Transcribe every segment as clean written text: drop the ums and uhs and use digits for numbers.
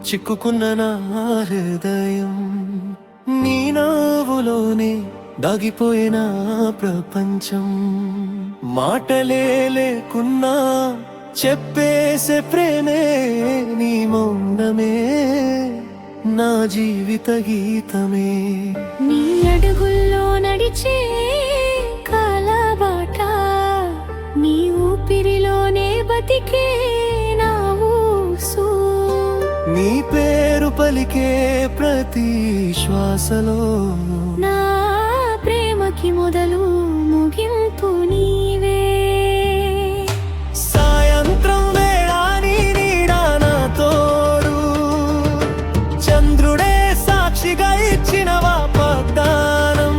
చిక్కుకున్న నా హృదయం నీ నవ్వులోనే దాగిపోయిన ప్రపంచం మాటలే లేకున్నా చెప్పేసే ప్రేమే నీ మౌనమే నా జీవిత గీతమే నీ అడుగుల్లో నడిచే కాలబాట నీ ఊపిరిలోనే బతికే నా ఊసు నీ పేరు పలికే ప్రతి శ్వాసలో నా ప్రేమకి మొదలు ముగింపు నీవే సాయంత్రం వేళ నీ నీడ నా తోడు చంద్రుడే సాక్షిగా ఇచ్చిన వాగ్దానం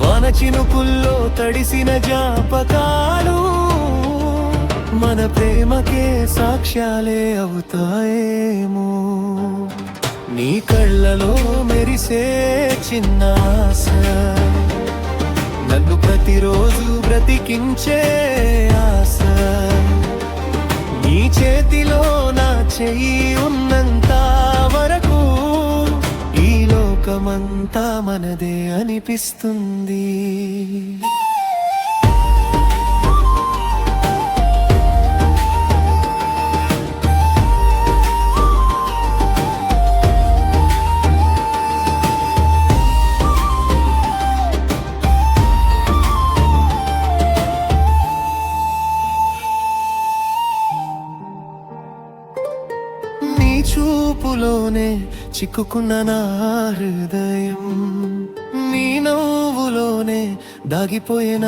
వాన చినుకుల్లో తడిసిన జ్ఞాపకాలు మన ప్రేమకే సాక్ష్యాలే అవుతాయేమో నీ కళ్ళలో మెరిసే చిన్న ఆశ నన్ను ప్రతిరోజు బ్రతికించే ఆశ నీ చేతిలో నా చెయ్యి ఉన్నంత వరకు ఈ లోకమంతా మనదే అనిపిస్తుంది చూపులోనే చిక్కుకున్న నా హృదయం నీ నవ్వులోనే దాగిపోయిన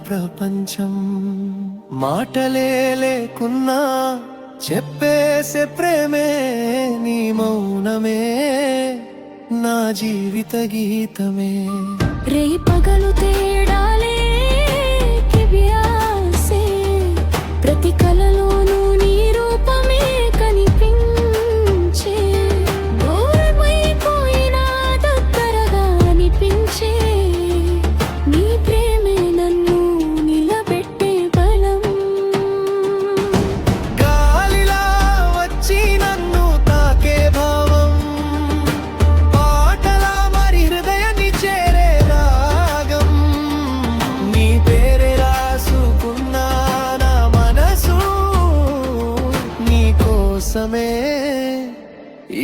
ప్రపంచం మాటలే లేకున్నా చెప్పేసే ప్రేమే నీ మౌనమే నా జీవిత గీతమే రే పగలు తేడాలే కివ్యాసే ప్రతి కలలోనూ నీ రూపమే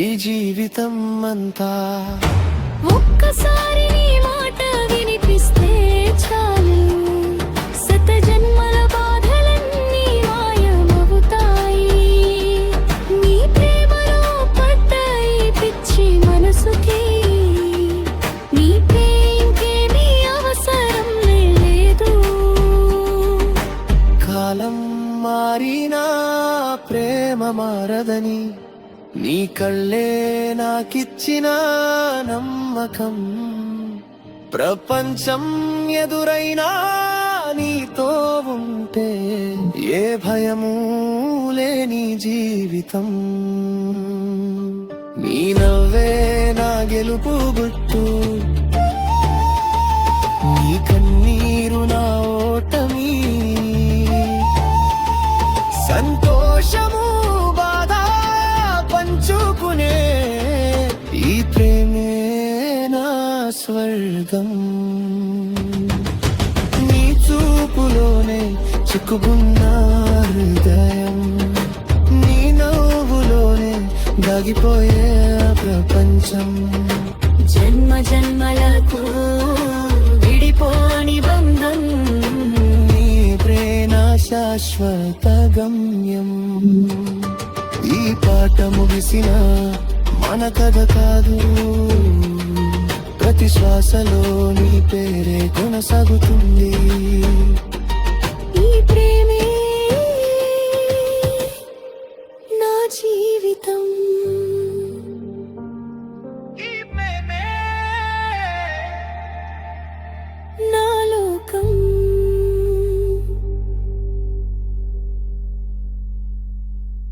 ఈ జీవితం అంతా ఒక్కసారి నీ మాట వినిపిస్తే చాలు శత జన్మల బాధలన్నీ మాయమవుతాయి నీ ప్రేమలో పడ్డ ఈ పిచ్చి మనసుకి నీ ప్రేమకేమీ అవసరం లేదు కాలం మారినా ప్రేమ మారదని నీ కళ్ళే నాకిచ్చిన నమ్మకం ప్రపంచం ఎదురైనా నీతో ఉంటే ఏ భయము లేని జీవితం నీ నవ్వే నా గెలుపు గుట్టు నీ కన్నీరు నా ఓటమి సంతోషము పంచుకునే ఈ ప్రేమే నా స్వర్గం నీ చూపులోనే చిక్కుకున్న హృదయం నీ నవ్వులోనే దాగిపోయే ప్రపంచం జన్మ జన్మలకు విడిపోని బంధం నీ ప్రేమ శాశ్వత గమ్యం ఈ పాట ముగిసిన మన కథ కాదు ప్రతి శ్వాసలో నీ పేరే కొనసాగుతుంది